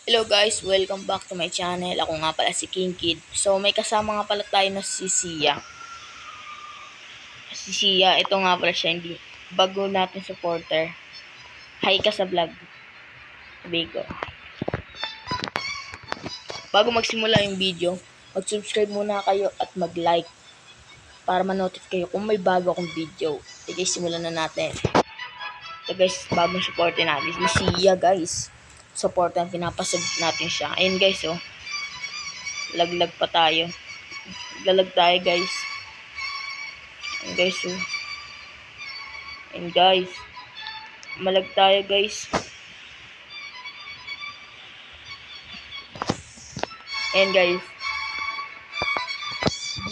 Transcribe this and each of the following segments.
Hello guys, welcome back to my channel. Ako nga pala si King Kid. So may kasama nga pala tayo na si Sia. Si Sia, ito nga pala siya, hindi bago natin supporter. Hi ka sa vlog. Bigo. Bago magsimula yung video, mag-subscribe muna kayo at mag-like para ma-notify kayo kung may bago akong video. Sige, simulan na natin. So guys, bagong supporter natin si Sia guys. Supportan, pinapasub natin siya. Ayun guys, oh. Laglag pa tayo. Lalag tayo guys. Ayun guys, oh. Ayun guys. Malag tayo guys. And guys,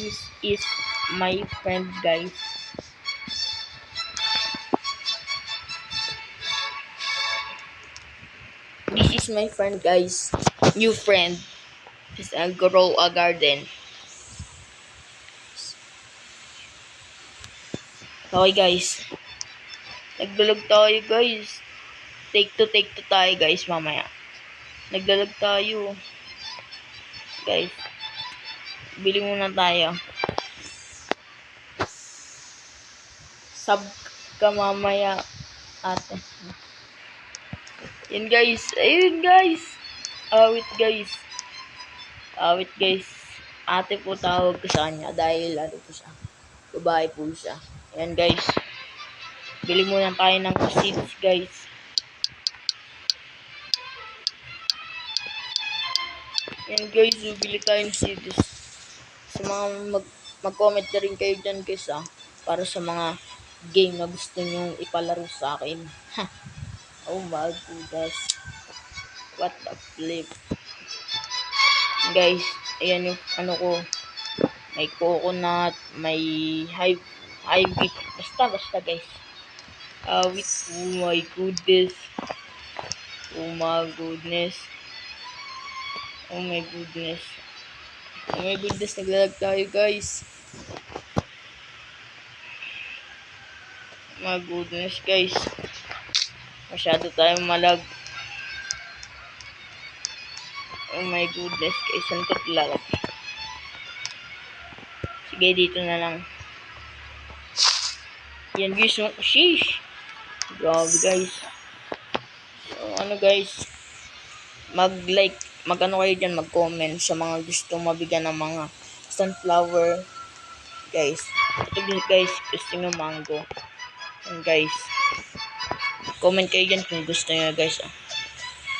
this is my friend guys. This is my friend guys. New friend. Just grow a garden. Okay guys. Nagdalag tayo guys. Take to tayo guys mamaya. Nagdalag tayo. Guys. Bili muna tayo. Sub ka mamaya ate. Yan guys. Ayun guys. Awit guys. Awit guys. Ate po tawag ko sa kanya dahil ano po siya. Babae po siya. Ayan guys. Bili muna tayo ng seeds guys. Ayan guys. Bili tayo ng seeds. Sa mga mag-comment na rin kayo dyan guys para sa mga game na gusto nyong ipalaro sa akin. Oh my goodness. What the flip. Guys. Ayan yung ano ko. May coconut. May high beef. Basta guys. Oh my goodness. Oh my goodness. Oh my goodness. Oh my goodness. Naglalag tayo guys. Oh my goodness guys. Masyado tayong malag. Oh my goodness guys. Saan ko lalag? Sige dito na lang. Yan guys. Oh, sheesh. Grabe guys. So ano guys. Mag-like. Mag-ano kayo dyan. Mag-comment sa mga gustong mabigyan ng mga sunflower. Guys. Ito guys. Gusto nyo mango. And guys. Comment kayo dyan kung gusto nyo guys.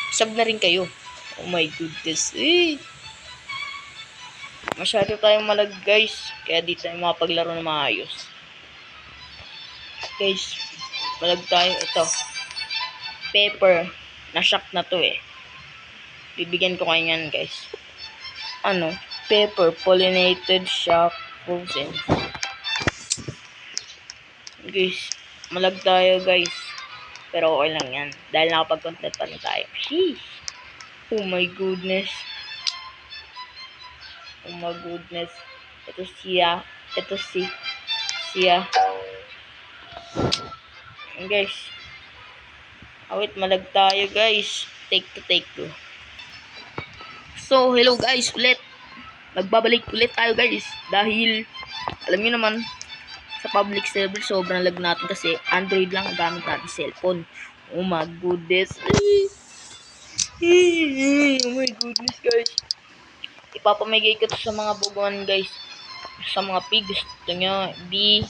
Sub na rin kayo. Oh my goodness. Masyado tayong malag guys. Kaya di tayo makapaglaro na maayos. Guys. Malag tayo. Ito. Pepper. Na-shock na to eh. Bibigyan ko kayo yan guys. Ano? Pepper. Pollinated shock frozen. Guys. Malag tayo guys. Pero okay lang yan. Dahil nakapag-content pa rin tayo. Sheesh. Oh my goodness. Oh my goodness. Ito siya. Ito siya. And guys. Awit malag tayo guys. Take to. So hello guys ulit. Magbabalik ulit tayo guys. Dahil alam niyo naman sa public server sobrang lag natin kasi Android lang ang gamit natin cellphone. Oh my goodness. Oh my goodness guys. Ipapamigay ko to sa mga buguan guys. Sa mga pig gusto nyo B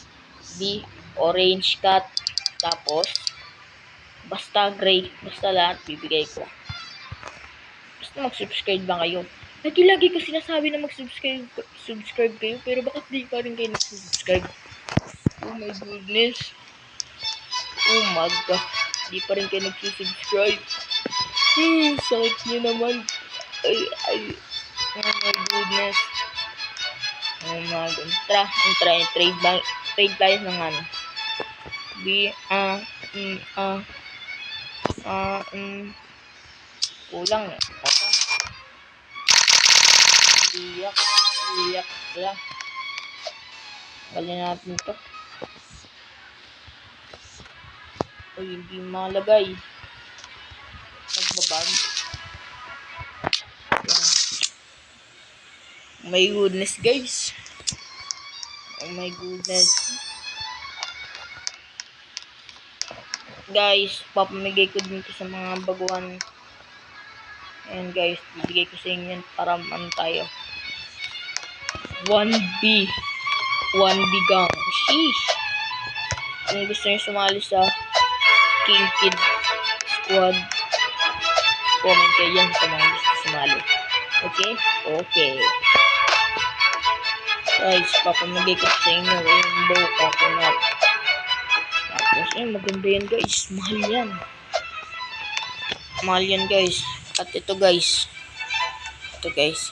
orange cat tapos basta gray, basta lahat bibigay ko. Basta mag-subscribe ba kayo? Lagi ko sinasabi na subscribe kayo pero bakit di pa rin kayo nag-subscribe? Oh my goodness. Oh my god. Di pa rin kayo nag-subscribe. Sakit nyo naman. Ay. Oh my goodness. Oh my god. Trade tayo ng ano. Kulang eh. Iyak lang. Galin natin to. Uy, hindi malagay. Nagbabag. My goodness, guys. Oh my goodness. Guys, papamigay ko dito sa mga baguhan. Ayan guys, bibigay ko sa inyo para ano tayo. 1B. 1B gang. Sheesh. Kung gusto nyo sumali sa King Kid Squad, comment kayo yan sa mga gusto sumali. Okay? Okay. Guys, papamigay ko sa inyo rainbow coconut. Tapos, maganda yan guys. Mahal yan. Mahal yan guys. At ito guys. Ito guys.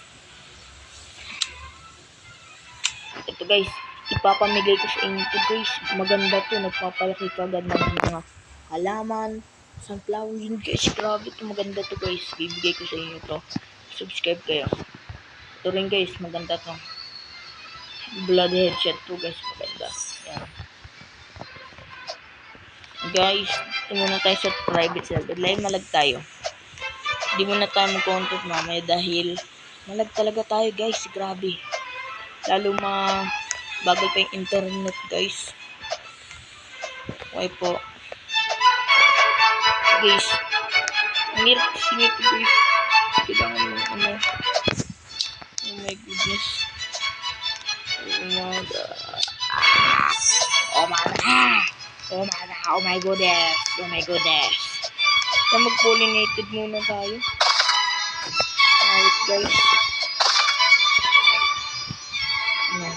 Ito guys. Ipapamigay ko sa inyo ito guys. Maganda to. Nagpapalaki kagad ng mga halaman. Sunflower yun guys. Grabe to. Maganda to guys. Bibigay ko sa inyo to. Subscribe kayo. Ito rin guys. Maganda to. Blood headshot to guys. Maganda. Yan. Guys, ito muna tayo sa private server. Live malag tayo. Hindi muna tayo mag-content mamaya dahil malag talaga tayo guys. Grabe. Lalo bagal pa yung internet guys. Okay po. Guys, ang hirap kasi nito guys. Kailangan mo ano. Oh my goodness. Oh my god. Oh my god. Oh my god. Oh my goodness. Oh my goodness. So mag-pollinated muna tayo. Alright guys. No.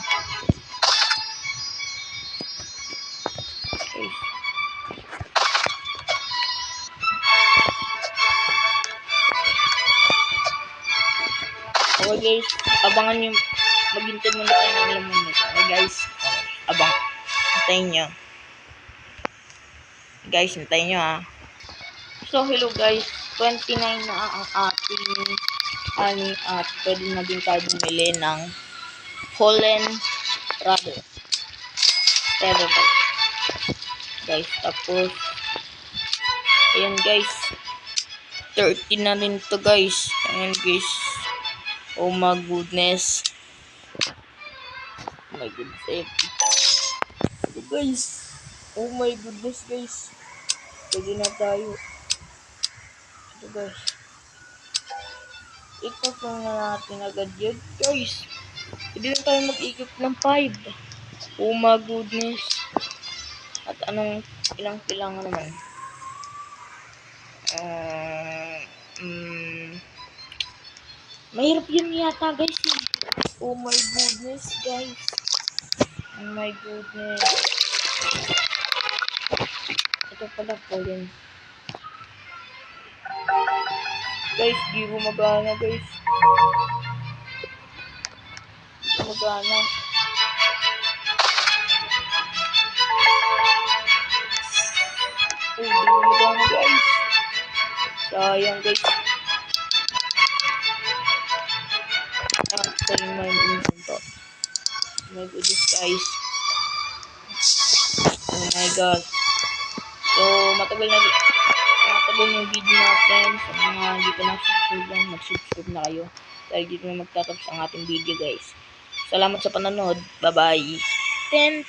Okay. Okay guys, abangan nyo. Maghintay muna tayo ng lamon nito. Okay guys, okay. Abang. Hintayin nyo. Guys, hintayin nyo ha. So hello guys, 29 na ang ating ani at pwede na din tayo bumili ng Fallen Brother. Guys, tapos ayan guys, 30 na rin to guys. Ayan guys. Oh my goodness. Oh my goodness. Ito guys. Oh my goodness guys. Pwede na tayo. Ito guys. Ito po na natin agad yun guys. Pwede na tayo mag-ikot ng 5. Oh my goodness. At anong ilang kailangan naman? Mahirap yun yata guys. Oh my goodness guys. Oh my goodness. Ito pala po yun. Guys, di gumagana guys. Di gumagana. Oh, di gumagana guys. Sayang guys. Sorry, my to. Oh my goodness guys. Oh my god. So, matagal yung video natin. Sa mga hindi pa na-subscribe lang, mag-subscribe na kayo. Dahil dito na magtatapos ang ating video guys. Salamat sa panonood. Bye-bye.